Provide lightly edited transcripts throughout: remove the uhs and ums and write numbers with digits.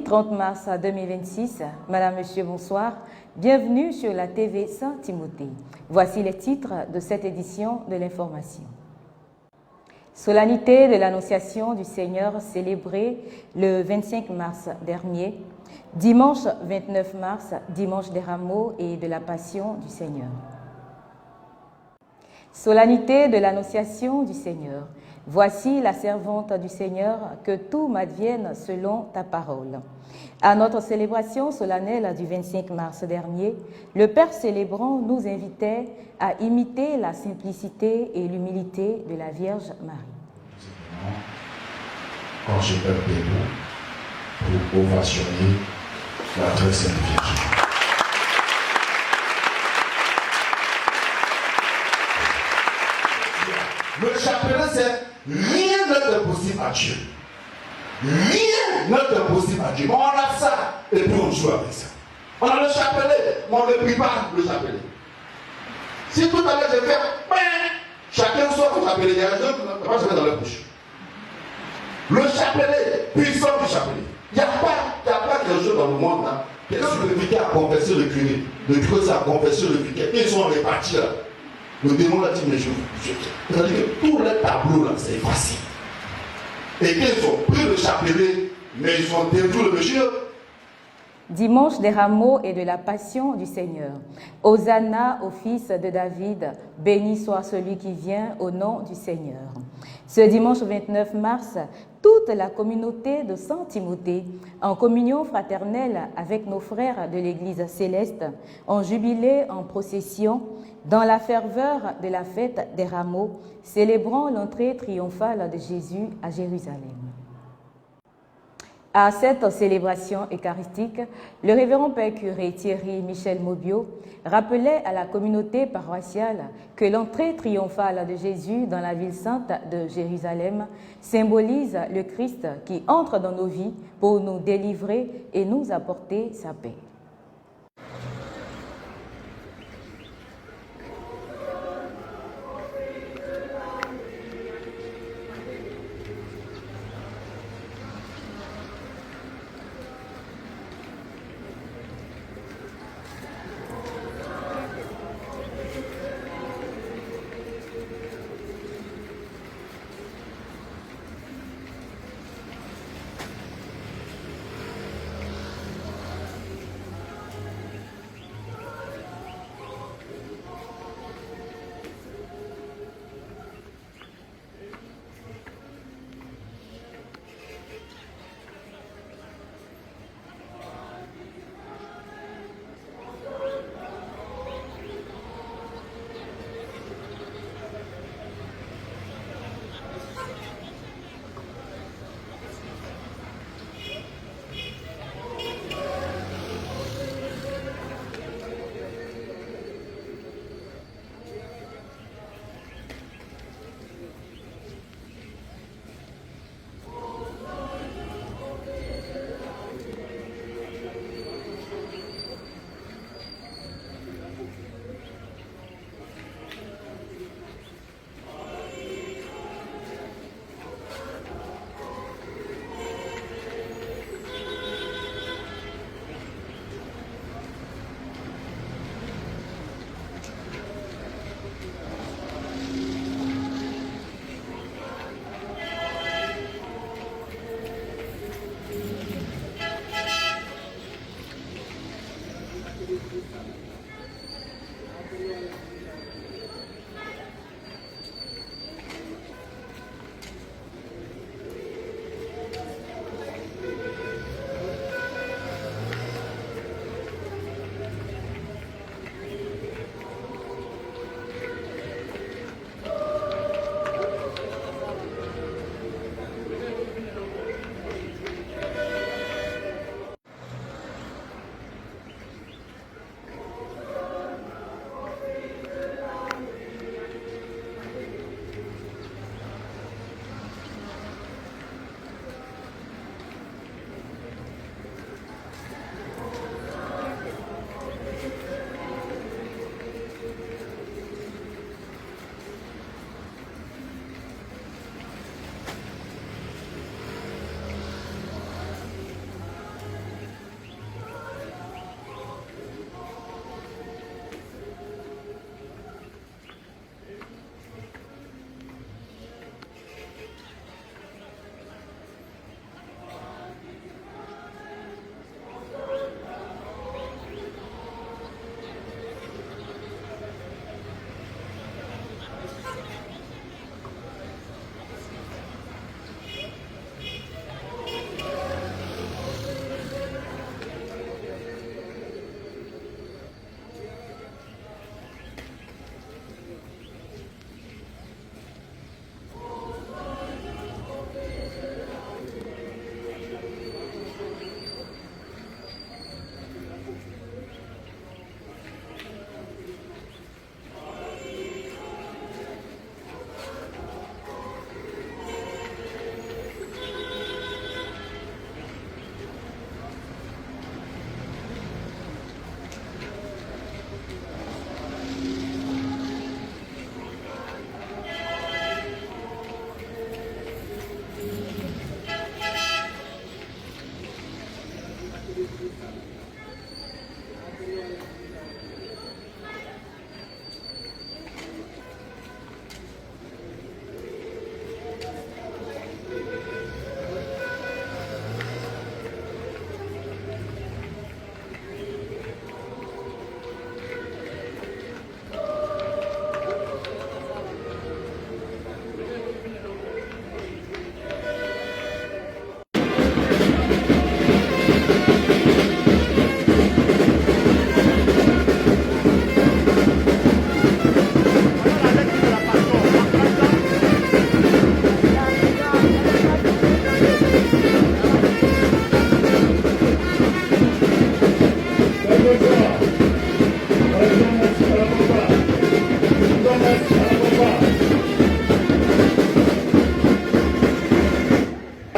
30 mars 2026. Madame, Monsieur, bonsoir. Bienvenue sur la TV Saint-Timothée. Voici les titres de cette édition de l'information. Solennité de l'Annonciation du Seigneur célébrée le 25 mars dernier. Dimanche 29 mars, dimanche des Rameaux et de la Passion du Seigneur. Solennité de l'Annonciation du Seigneur. Voici la servante du Seigneur, que tout m'advienne selon ta parole. À notre célébration solennelle du 25 mars dernier, le Père célébrant nous invitait à imiter la simplicité et l'humilité de la Vierge Marie. Quand je pète debout pour ovationner la très sainte Vierge. Le chapelet, c'est rien n'est impossible à Dieu. Rien n'est impossible à Dieu. Mais on a ça et puis on joue avec ça. On a le chapelet, mais on ne prie pas le chapelet. Si tout à l'heure je fais, chacun sort son chapelet, il y a un jeune qui n'a pas jamais dans la bouche. Le chapelet, puissant du chapelet. Il n'y a pas quelque chose dans le monde là. Quand le vicaire a confessé le curé, le curé a confessé le vicaire, ils sont répartis là. Le démon a dit, mais c'est-à-dire que tous les tableaux là, c'est facile. Et qu'ils ont pris le chapelet, mais ils ont détruit le monsieur. Dimanche des Rameaux et de la Passion du Seigneur. Hosanna au Fils de David, béni soit celui qui vient au nom du Seigneur. Ce dimanche 29 mars, toute la communauté de Saint-Timothée, en communion fraternelle avec nos frères de l'Église céleste, ont jubilé en procession dans la ferveur de la fête des Rameaux, célébrant l'entrée triomphale de Jésus à Jérusalem. À cette célébration eucharistique, le révérend Père curé Thierry Michel Maubiot rappelait à la communauté paroissiale que l'entrée triomphale de Jésus dans la ville sainte de Jérusalem symbolise le Christ qui entre dans nos vies pour nous délivrer et nous apporter sa paix.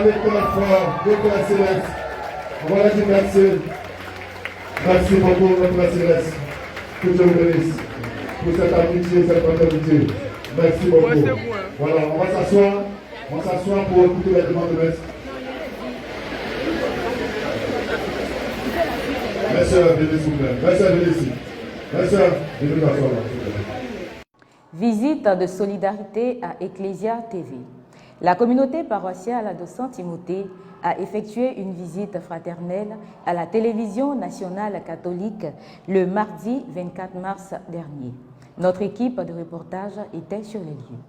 avec notre frère de la Céleste. On va dire merci. Merci beaucoup, notre Céleste. Que Dieu vous bénisse pour cette amitié, cette fraternité. Merci beaucoup. Voilà, on va s'asseoir. On s'assoit pour écouter les demandes de messe. Mes soeurs, venez s'il vous plaît. Mes soeurs, venez ici. Mes soeurs, venez vous asseoir là, s'il vous plaît. Visite de solidarité à Ecclesia TV. La communauté paroissiale de Saint-Timothée a effectué une visite fraternelle à la télévision nationale catholique le mardi 24 mars dernier. Notre équipe de reportage était sur les lieux.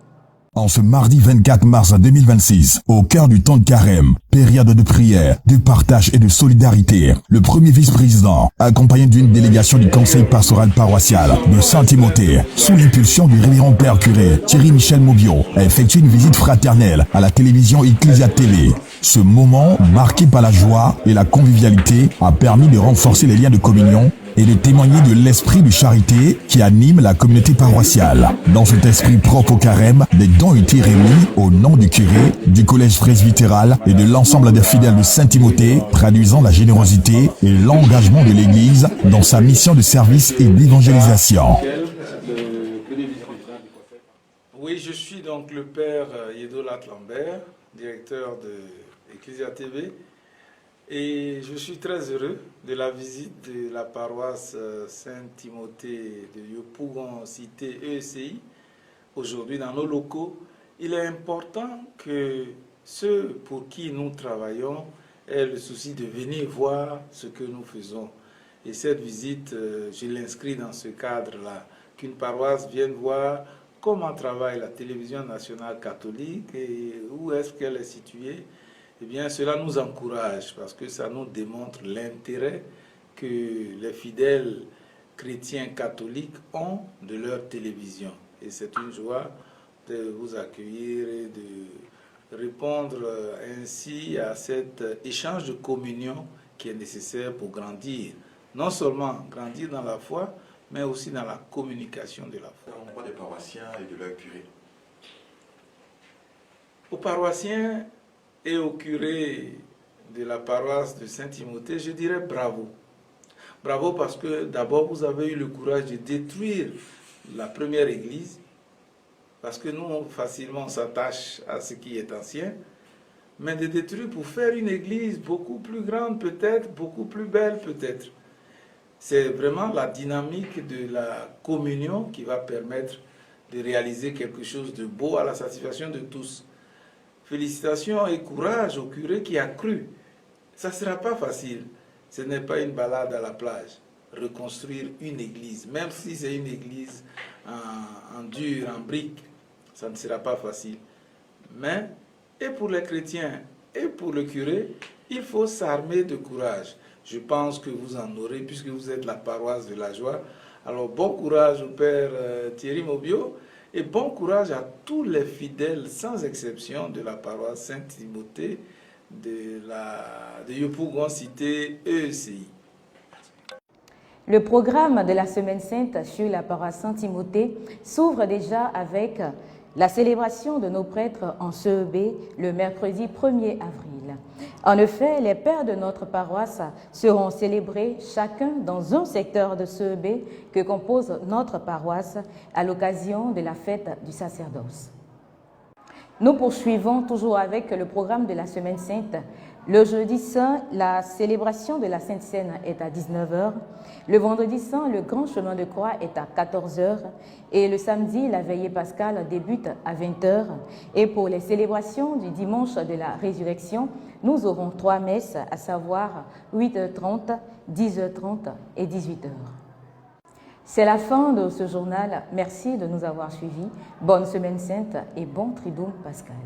En ce mardi 24 mars 2026, au cœur du temps de carême, période de prière, de partage et de solidarité, le premier vice-président, accompagné d'une délégation du conseil pastoral paroissial de Saint-Timothée, sous l'impulsion du révérend père curé Thierry Michel Mobio, a effectué une visite fraternelle à la télévision Ecclesia TV. Ce moment, marqué par la joie et la convivialité, a permis de renforcer les liens de communion et de témoigner de l'esprit de charité qui anime la communauté paroissiale. Dans cet esprit propre au carême, des dons ont été remis au nom du curé, du collège presbytéral et de l'ensemble des fidèles de Saint-Timothée, traduisant la générosité et l'engagement de l'Église dans sa mission de service et d'évangélisation. Oui, je suis donc le père Yedolat Lambert, directeur de Ecclesia TV. Et je suis très heureux de la visite de la paroisse Saint-Timothée de Yopougon, cité ECI, aujourd'hui dans nos locaux. Il est important que ceux pour qui nous travaillons aient le souci de venir voir ce que nous faisons. Et cette visite, je l'inscris dans ce cadre-là, qu'une paroisse vienne voir comment travaille la télévision nationale catholique et où est-ce qu'elle est située. Eh bien, cela nous encourage parce que ça nous démontre l'intérêt que les fidèles chrétiens catholiques ont de leur télévision. Et c'est une joie de vous accueillir et de répondre ainsi à cet échange de communion qui est nécessaire pour grandir. Non seulement grandir dans la foi, mais aussi dans la communication de la foi. On parle des paroissiens et de leur curé. Aux paroissiens et au curé de la paroisse de Saint-Timothée, je dirais bravo. Bravo parce que d'abord vous avez eu le courage de détruire la première église, parce que nous facilement on s'attache à ce qui est ancien, mais de détruire pour faire une église beaucoup plus grande peut-être, beaucoup plus belle peut-être. C'est vraiment la dynamique de la communion qui va permettre de réaliser quelque chose de beau à la satisfaction de tous. Félicitations et courage au curé qui a cru. Ça ne sera pas facile. Ce n'est pas une balade à la plage. Reconstruire une église, même si c'est une église en dur, en briques, ça ne sera pas facile. Mais, et pour les chrétiens, et pour le curé, il faut s'armer de courage. Je pense que vous en aurez, puisque vous êtes la paroisse de la joie. Alors, bon courage au père Thierry Mobio. Et bon courage à tous les fidèles, sans exception, de la paroisse Saint-Timothée de Yopougon, cité ECI. Le programme de la Semaine Sainte sur la paroisse Saint-Timothée s'ouvre déjà avec la célébration de nos prêtres en CEB le mercredi 1er avril. En effet, les pères de notre paroisse seront célébrés chacun dans un secteur de CEB que compose notre paroisse à l'occasion de la fête du sacerdoce. Nous poursuivons toujours avec le programme de la Semaine Sainte. Le jeudi saint, la célébration de la Sainte Seine est à 19h. Le vendredi saint, le grand chemin de croix est à 14h. Et le samedi, la veillée pascale débute à 20h. Et pour les célébrations du dimanche de la résurrection, nous aurons 3 messes, à savoir 8h30, 10h30 et 18h. C'est la fin de ce journal. Merci de nous avoir suivis. Bonne Semaine Sainte et bon Triduum Pascal.